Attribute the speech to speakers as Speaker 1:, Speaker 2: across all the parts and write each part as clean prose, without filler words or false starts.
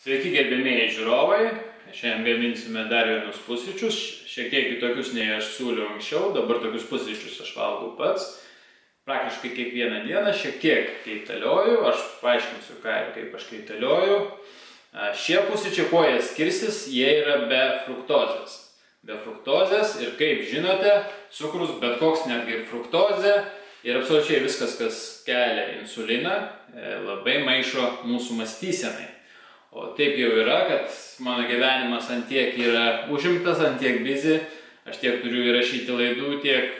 Speaker 1: Sveiki gerbėmieji žiūrovai, šiandien gaminsime dar vienus pusryčius, šiek tiek kitokius nei aš siūliau anksčiau, dabar tokius pusryčius aš valgau pats. Praktiškai kiekvieną dieną šiek tiek kaitalioju, aš paaiškinsiu ką ir kaip aš kaitalioju. Šie pusryčiai, kuo jie skirsis, jie yra be fruktozės. Be fruktozės ir kaip žinote, cukrus, bet koks netgi fruktozė ir absoliučiai viskas, kas kelia insuliną, labai maišo mūsų mąstysenai. O taip jau yra, kad mano gyvenimas ant tiek yra užimtas, ant tiek busy, aš tiek turiu įrašyti laidų, tiek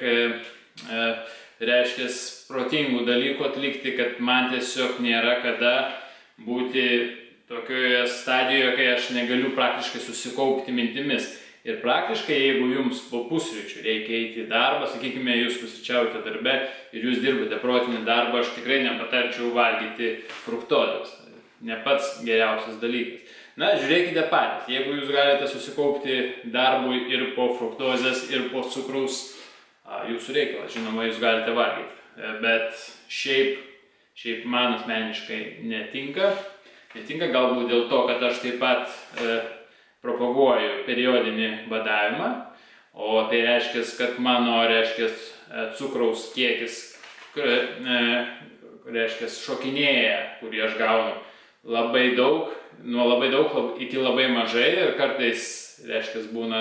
Speaker 1: reiškės protingų dalykų atlikti, kad man tiesiog nėra kada būti tokioje stadijoje, kai aš negaliu praktiškai susikaupti mintimis. Ir praktiškai, jeigu jums po pusryčių reikia eiti į darbą, sakykime, jūs pusryčiaujate darbe ir jūs dirbate protinį darbą, aš tikrai nepatarčiau valgyti fruktozės. Ne pats geriausias dalykas. Na, žiūrėkite patys, jeigu jūs galite susikaupti darbui ir po fruktozės, ir po cukraus, jūsų reikalas, žinoma, jūs galite valgyti. Bet šiaip man asmeniškai netinka. Netinka galbūt dėl to, kad aš taip pat propaguoju periodinį badavimą, o tai reiškia, kad mano cukraus kiekis šokinėja, kurį aš gaunu labai daug, nuo labai daug iki labai mažai ir kartais, būna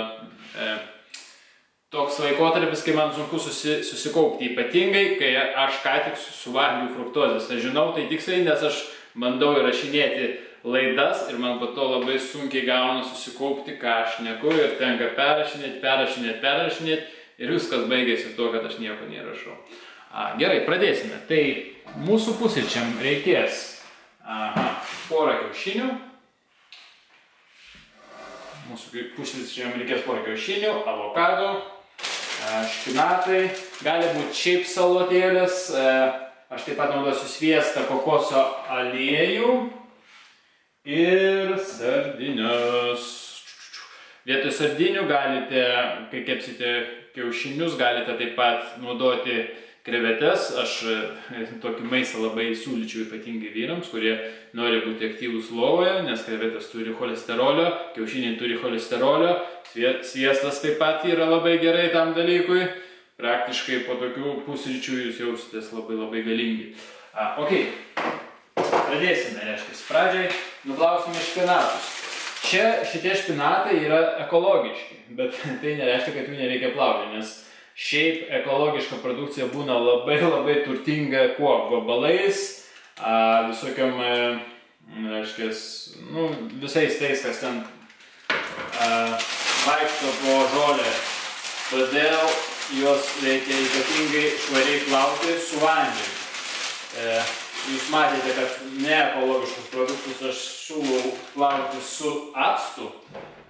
Speaker 1: toks laikotarpis, kai man sunku susikaupti, ypatingai, kai aš ką tik suvalgiau fruktozės. Aš žinau tai tiksliai, nes aš bandau įrašinėti laidas ir man po to labai sunkiai gauna susikaupti, ką aš šneku ir tenka perrašinėti ir viskas baigėsi tuo, kad aš nieko neįrašau. Gerai, pradėsime. Tai mūsų pusryčiam reikės porą kiaušinių. Mūsų pusryčiam reikės porą kiaušinių, avokado, špinatai, gali būti šiaip salotėlės. Aš taip pat naudosiu sviestą, kokoso aliejų ir sardines. Vietoj sardinių galite, kai kepsite kiaušinius, galite taip pat naudoti krevetes. Aš tokį maistą labai siūlyčiau ypatingai vyrams, kurie nori būti aktyvūs lovoje, nes krevetės turi cholesterolio, kiaušiniai turi cholesterolio, sviestas taip pat yra labai gerai tam dalykui. Praktiškai po tokių pusryčių jūs jausitės labai galingi. Ok, pradėsime, pradžiai nuplausime špinatus. Čia šitie špinatai yra ekologiški, bet tai nereiškia, kad jų nereikia plauti, nes šiaip ekologiška produkcija būna labai turtinga kuo? Vabalais, visokiom, visais tais, kas ten vaikšto po žolę. Todėl juos reikia ypatingai švariai plauti su vandeniu. Jūs matėte, kad ne ekologiškus produktus aš siūlau plauti su actu.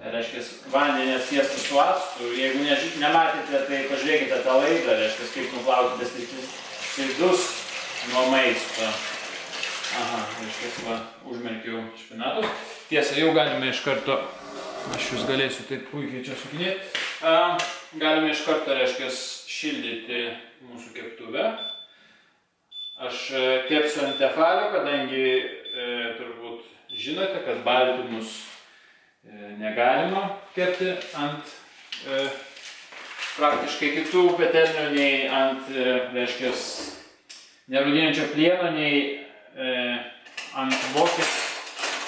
Speaker 1: Vandenį atsviestą su actu. Jeigu nematėte, tai pažiūrėkite tą laidą, kaip nuplauti slidus nuo maisto. Užmerkiau špinatus. Tiesa, jau galime iš karto, aš jūs galėsiu taip puikiai čia sukinėti, galime iš karto, šildyti mūsų keptuvę. Aš kepsiu ant tefalio, kadangi turbūt žinote, kad baltymus negalima kepti ant praktiškai kitų petelnių, nei ant, nerūdėjančio plieno, nei ant vokės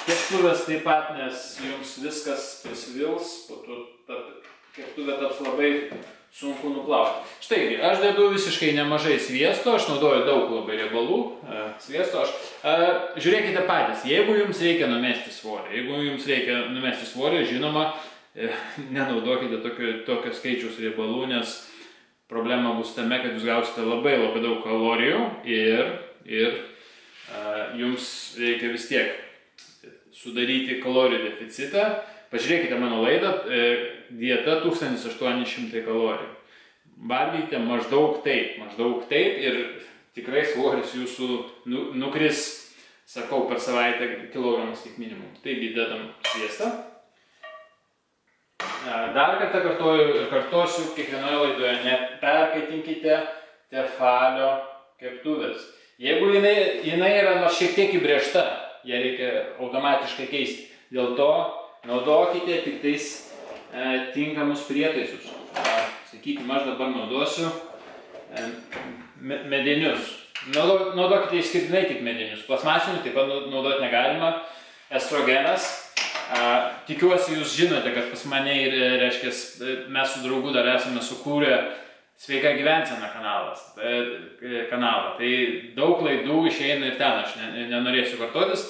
Speaker 1: keptuvės taip pat, nes jums viskas prisvils, po to keptuvė taps labai sunku nuplauti. Štai, aš dedu visiškai nemažai sviesto, aš naudoju daug labai riebalų sviesto. Žiūrėkite patys, jeigu jums reikia numesti svorį, žinoma, nenaudokite tokio skaičiaus riebalų, nes problema bus tame, kad jūs gausite labai daug kalorijų ir jums reikia vis tiek sudaryti kalorijų deficitą. Pažiūrėkite mano laidą, dieta 1800 kalorijų. Valgykite maždaug taip ir tikrai svoris jūsų nukris, sakau, per savaitę kilogramas kaip minimum. Taigi dedam sviestą. Dar kartą kartuoju ir kartuosiu, kiekvienoje laidoje neperkaitinkite tefalio keptuvės. Jeigu jinai yra nors šiek tiek įbrėžta, ją reikia automatiškai keisti. Dėl to naudokite tik tais tinkamus prietaisus. Sakykime, aš dabar naudosiu medinius. Naudokite išskirtinai tik medinius. Plasmasinių taip pat naudoti negalima. Estrogenas. Tikiuosi, jūs žinote, kad pas mane ir, reiškia, mes su draugu dar esame sukūrę Sveika gyvensena kanalą. Tai daug laidų išeina ir ten, aš nenorėsiu kartotis.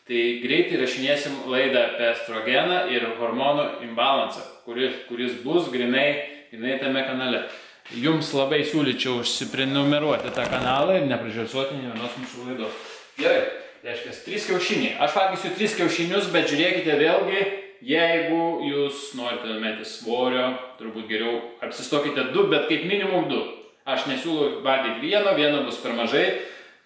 Speaker 1: Tai greitai rašinėsim laidą apie estrogeną ir hormonų imbalansą, kuris bus grinai tame kanale. Jums labai siūlyčiau užsiprenumeruoti tą kanalą ir nepražiūrėti nė vienos mūsų laidos. Gerai, reiškia 3 kiaušiniai. Aš valgysiu 3 kiaušinius, bet žiūrėkite vėlgi, jeigu jūs norite mesti svorio, turbūt geriau apsistokite 2, bet kaip minimum 2. Aš nesiūlau valgyti vieno bus per mažai.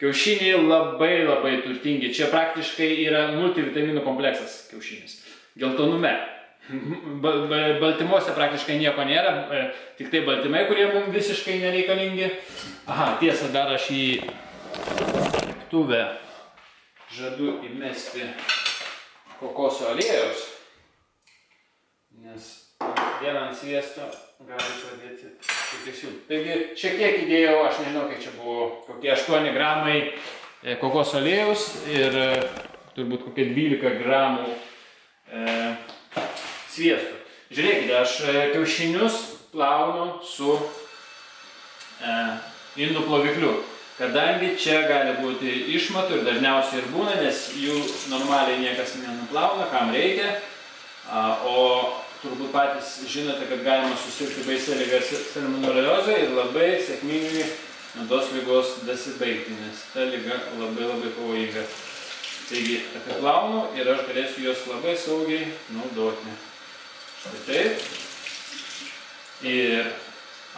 Speaker 1: Kiaušiniai labai turtingi. Čia praktiškai yra multivitaminų kompleksas kiaušinis. Geltonume. Baltymuose praktiškai nieko nėra, tik tai baltymai, kurie mums visiškai nereikalingi. Aha, tiesa, dar aš į keptuvę žadu įmesti kokoso aliejus, nes vieną ant sviesto gali pradėti šitiesių. Taigi, šiek tiek įdėjau, aš nežinau, kiek čia buvo, kokie 8 gramai kokoso aliejus ir turbūt kokie 12 gramų sviesto. Žiūrėkite, aš kiaušinius plaunu su indų plovikliu, kadangi čia gali būti išmatų ir dažniausiai ir būna, nes jų normaliai niekas nenuplauna, kam reikia, o turbūt patys žinote, kad galima susirgti baisia liga salmoneliozė ir labai sėkmingai nuo tos ligos dasibaigti, nes ta liga labai pavojinga. Taigi apiplaunu ir aš galėsiu juos labai saugiai naudoti. Štai taip. Ir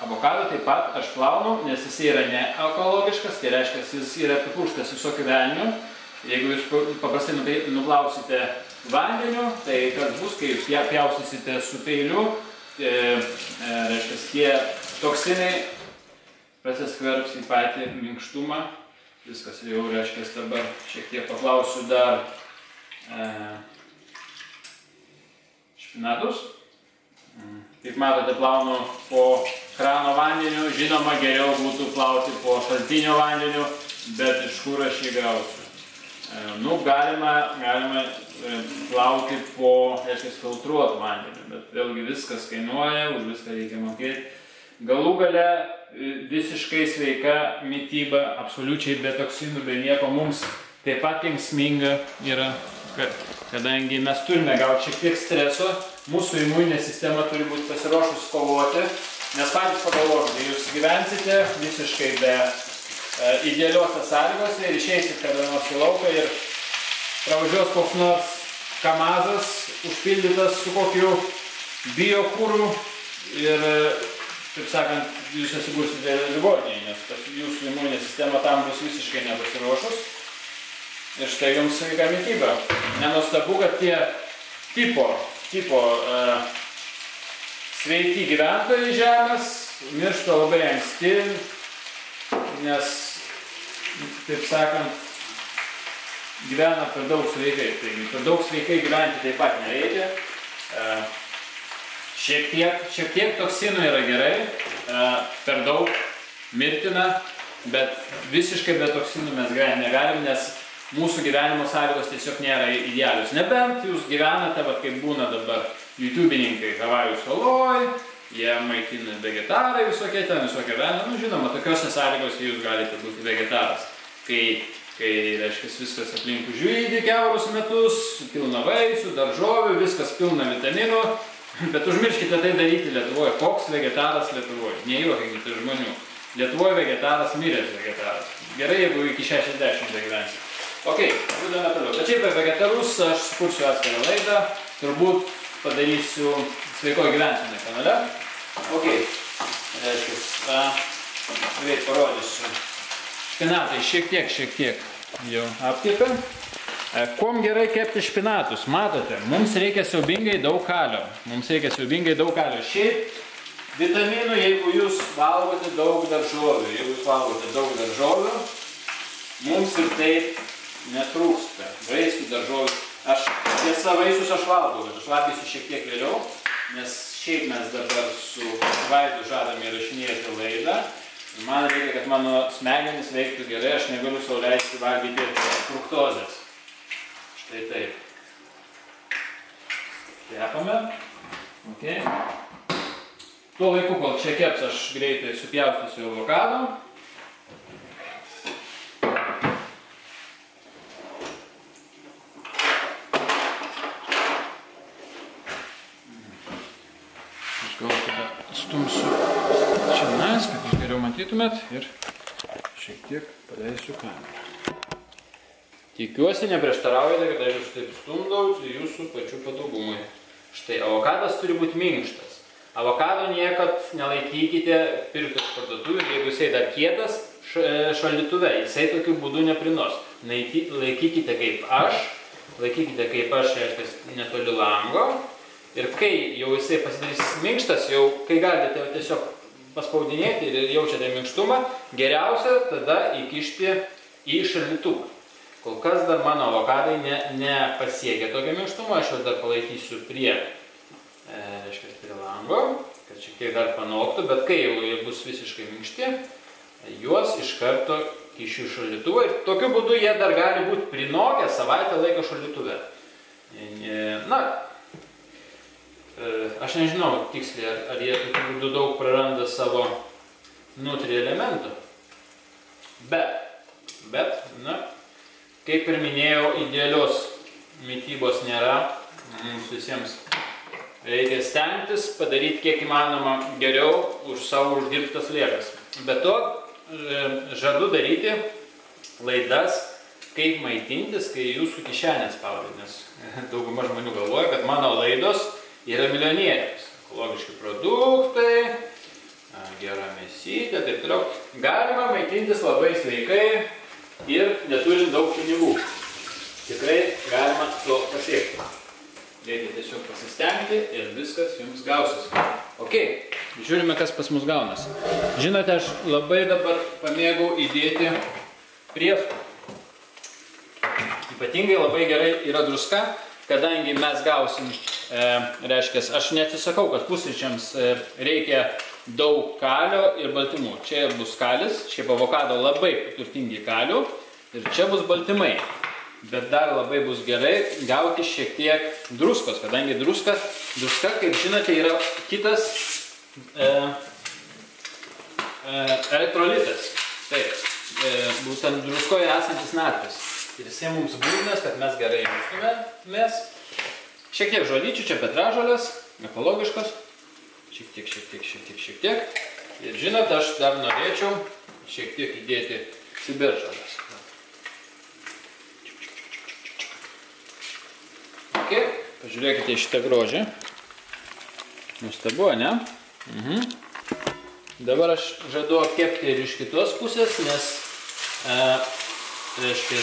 Speaker 1: avokadą taip pat aš plaunu, nes jis yra neekologiškas, tai reiškia, jis yra apipurkštas visokių velnių. Jeigu jūs paprastai nuplausite vandeniu, tai kas bus, kai jūs ją pjausysite su peiliu, reiškia, tie toksinai prasiskverbs į patį minkštumą. Viskas jau, reiškia, dabar šiek tiek paklausiu dar špinatus. Kaip matote, plaunu po krano vandeniu, žinoma, geriau būtų plauti po šaltinio vandeniu, bet iš kur aš jį gausiu. Galima plauti po, reiškia, filtruotų vandeniu, bet vėlgi viskas kainuoja, už viską reikia mokėti. Galų gale visiškai sveika mityba, absoliučiai be toksinų, be nieko mums taip pat kenksminga yra, kadangi mes turime gauti šiek tiek streso, mūsų imuninė sistema turi būti pasiruošus kovoti, nes patys pagalvokite, jūs gyvensite visiškai be idealiuose sąlygose ir išeisit kada nors į lauką ir pravažiuos koks nors kamazas užpildytas su kokiu biokuru ir, taip sakant, jūs atsigursite ligoninėje, nes jūsų imuninė sistema tam bus visiškai nepasiruošus. Ir štai jums sveika mityba. Nenuostabu, kad tie tipo sveiki gyventojai žemės miršta labai anksti, nes, taip sakant, gyvena per daug sveikai. Taigi, per daug sveikai gyventi taip pat nereikia. Šiek tiek toksinų yra gerai, per daug mirtina, bet visiškai be toksinų mes gyventi negalim, nes mūsų gyvenimo sąlygos tiesiog nėra idealius. Nebent jūs gyvenate, kaip būna dabar YouTubininkai Havajų saloj, jie maitina vegetarai visokie ten, visokie velniai. Žinoma, tokiose sąlygose jūs galite būti vegetaras. Kai, reiškia, viskas aplinkui žydi kiaurus metus, pilna vaisių, daržovių, viskas pilna vitaminų. Bet užmirškite tai daryti Lietuvoje. Koks vegetaras Lietuvoje? Nejuokite žmonių. Lietuvoje vegetaras miręs vegetaras. Gerai, jeigu iki 60 gyvensi. Ok, judame toliau. Bet šiaip apie vegetarus aš sukursiu atskirą laidą. Turbūt padarysiu sveiko gyvensenai kanale. Ok, reiškia, greit parodysiu. Špinatai šiek tiek jau apkepė. Kuom gerai kepti špinatus? Matote, mums reikia siaubingai daug kalio. Šiaip vitaminų, jeigu jūs valgote daug daržovių, mums ir taip netrūksta. Vaisių, daržovių. Aš tiesa vaisius aš valgau, bet aš valgysiu šiek tiek vėliau, nes šiaip mes dabar su Vaidu žadame įrašinėti laidą. Man reikia, kad mano smegenys veiktų gerai, aš negaliu sau leisti valgyti fruktozės. Štai taip. Tepame. Okay. Tuo laiku, kol čia keps, aš greitai supjaustysiu avokado. Aš gal tada stumsiu čia nas, kad jūs geriau matytumėt ir šiek tiek paleisiu kamerą. Tikiuosi, neprieštaraujate, kad aš jūs taip stumdau jūsų pačių patogumui. Štai, avokadas turi būti minkštas. Avokado niekad nelaikykite pirkti iš parduotuvių, jeigu jisai dar kietas šaldytuve, jisai tokiu būdu neprinos. Laikykite kaip aš, reiškia netoli lango. Ir kai jau jisai pasidarys minkštas, jau kai galite tiesiog paspaudinėti ir jaučiate minkštumą, geriausia tada įkišti į šaldytuvą. Kol kas dar mano avokadai nepasiekia tokio minkštumo, aš juos dar palaikysiu prie lango, kad šiek tiek dar panoktų, bet kai jau jie bus visiškai minkšti, juos iš karto kišiu į šaldytuvą ir tokiu būdu jie dar gali būti prinokę savaitę laiko šaldytuve. Na, aš nežinau tiksliai, ar jie tokiu būdu daug praranda savo nutrielementų, bet, na, kaip ir minėjau, idealios mitybos nėra, mums visiems reikia stengtis padaryti kiek įmanoma geriau už savo uždirbtas lėšas. Be to, žadu daryti laidas, kaip maitintis, kai jūsų kišenės spaudžia, nes dauguma žmonių galvoja, kad mano laidos yra milijonieriams. Ekologiški produktai, gera mėsytė, taip toliau. Galima maitintis labai sveikai ir neturint daug pinigų. Tikrai galima to pasiekti. Reikia tiesiog pasistengti ir viskas jums gausis. Ok, žiūrime, kas pas mus gaunasi. Žinote, aš labai dabar pamėgau įdėti prieskonių. Ypatingai labai gerai yra druska, kadangi mes gausim, reiškia, aš neatsisakau, kad pusryčiams reikia daug kalio ir baltymų. Čia bus kalis, šiaip avokado labai turtingi kalių ir čia bus baltymai. Bet dar labai bus gerai gauti šiek tiek druskos, kadangi druska, kaip žinote, yra kitas elektrolitas. Taip, būtent druskoje esantis natris. Ir jisai mums būtinas, kad mes gerai jaustumėmės. Šiek tiek žolyčių, čia petražolės, ekologiškos. Šiek tiek. Ir žinote, aš dar norėčiau šiek tiek įdėti ciberžolės. Pažiūrėkite į šitą grožį. Nustabu, ne? Dabar aš žadu apkepti ir iš kitos pusės, nes reiškia,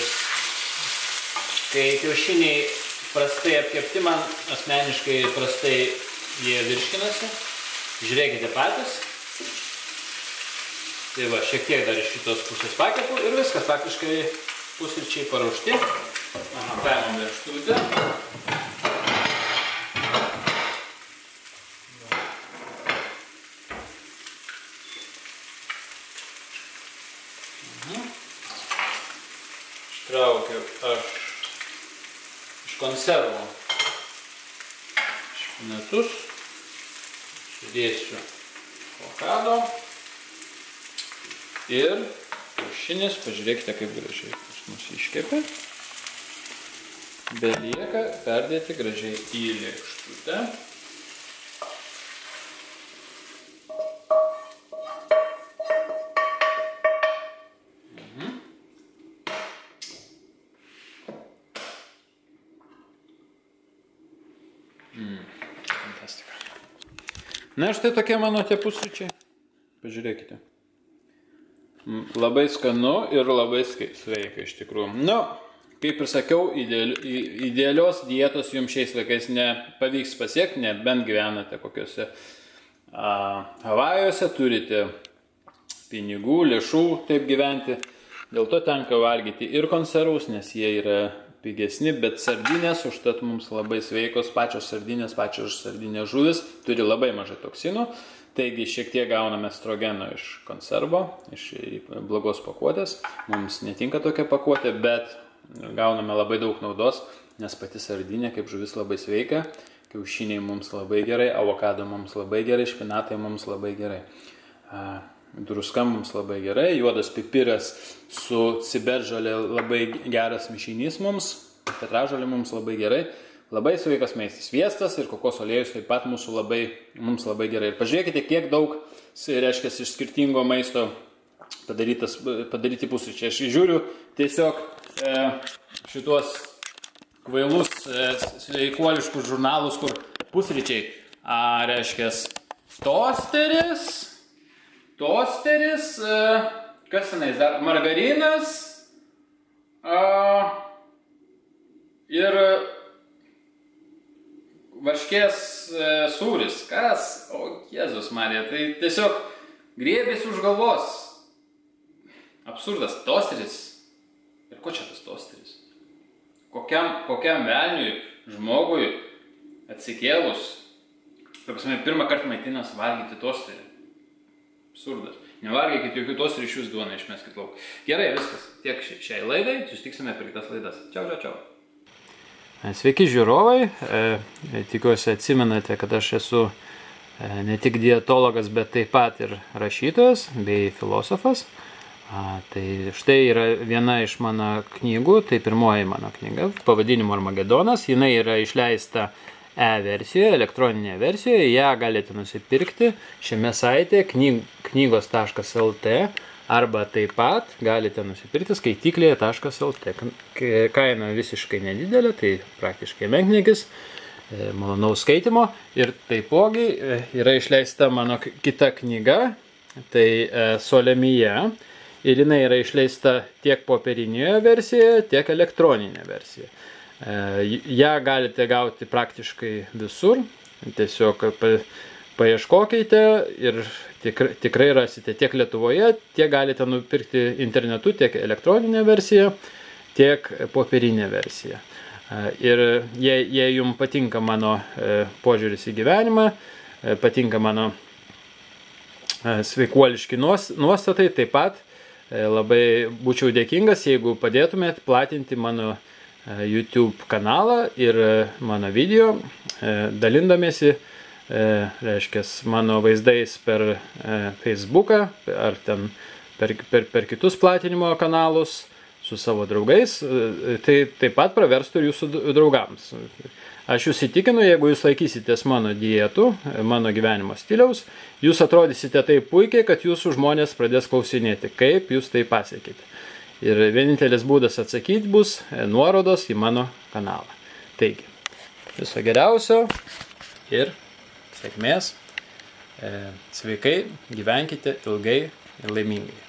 Speaker 1: kai kiaušiniai prastai apkepti, man asmeniškai prastai jie virškinasi. Žiūrėkite patys. Tai va, šiek tiek dar iš šitos pusės pakepu ir viskas, faktiškai pusryčiai paruošti. Paimam lėkštutę. Ištraukiau aš iš konservų špinatus, sudėsiu avokado ir kiaušinis, pažiūrėkite, kaip gražiai pas mus iškepė. Belieka perdėti gražiai į lėkštutę. Fantastika. Na, štai tokie mano tie pusryčiai. Pažiūrėkite. Labai skanu ir labai sveika iš tikrųjų. Nu, kaip ir sakiau, idealios dietos jums šiais laikais nepavyks pasiekti, nebent gyvenate kokiuose Havajuose, turite pinigų, lėšų taip gyventi. Dėl to tenka valgyti ir konservus, nes jie yra pigesni, bet sardinės užtat mums labai sveikos, pačios sardinės žuvis, turi labai mažai toksinų, taigi šiek tiek gauname estrogeno iš konservo, iš blogos pakuotės, mums netinka tokia pakuotė, bet gauname labai daug naudos, nes pati sardinė kaip žuvis labai sveika, kiaušiniai mums labai gerai, avokado mums labai gerai, špinatai mums labai gerai. Druska mums labai gerai, juodas pipiras su ciberžolė labai geras mišinys mums, petražolė mums labai gerai, labai sveikas maistas, sviestas ir kokoso aliejus taip pat mums labai gerai. Ir pažiūrėkite, kiek daug, reiškia, iš skirtingo maisto padaryti pusryčiai. Aš žiūriu tiesiog šitos kvailus sveikuoliškus žurnalus, kur pusryčiai, reiškia, tosteris, kas tenais dar, margarinas ir varškės sūris. Kas? O, Jėzus Marija, tai tiesiog griebėsi už galvos. Absurdas, tosteris. Ir ko čia tas tosteris? Kokiam velniui, žmogui atsikėlus, pirmą kartą maitinas valgyti tosterį. Absurdas. Nevalgykit jokių tosterį, iš jūsų duoną išmeskit lauk. Gerai, viskas. Tiek šiai laidai. Susitiksime per kitas laidas. Čiau. Sveiki žiūrovai. Tikiuosi atsimenate, kad aš esu ne tik dietologas, bet taip pat ir rašytojas bei filosofas. Tai štai yra viena iš mano knygų, tai pirmoji mano knyga, pavadinimu Armagedonas. Jinai yra išleista e-versijoje, elektroninėje versijoje, ją galite nusipirkti šiame saite knygos.lt arba taip pat galite nusipirkti skaityklėje.lt. Kaina visiškai nedidelė, tai praktiškai menkniekis, malonaus skaitimo ir taipogi yra išleista mano kita knyga, tai Solemija ir jinai yra išleista tiek popierinėje versijoje, tiek elektroninėje versijoje. Ja galite gauti praktiškai visur, tiesiog paieškokite ir tikrai rasite tiek Lietuvoje, tiek galite nupirkti internetu, tiek elektroninę versiją, tiek popierinę versiją. Ir jei jums patinka mano požiūris į gyvenimą, patinka mano sveikuoliški nuostatai, taip pat labai būčiau dėkingas, jeigu padėtumėt platinti mano YouTube kanalą ir mano video, dalindamiesi, reiškia, mano vaizdais per Facebooką ar ten per kitus platinimo kanalus su savo draugais, tai taip pat praverstų ir jūsų draugams. Aš jūs įtikinu, jeigu jūs laikysitės mano dietų, mano gyvenimo stiliaus, jūs atrodysite taip puikiai, kad jūsų žmonės pradės klausinėti, kaip jūs tai pasiekite. Ir vienintelis būdas atsakyti bus nuorodos į mano kanalą. Taigi, viso geriausio ir sėkmės. Sveikai, gyvenkite ilgai ir laimingai.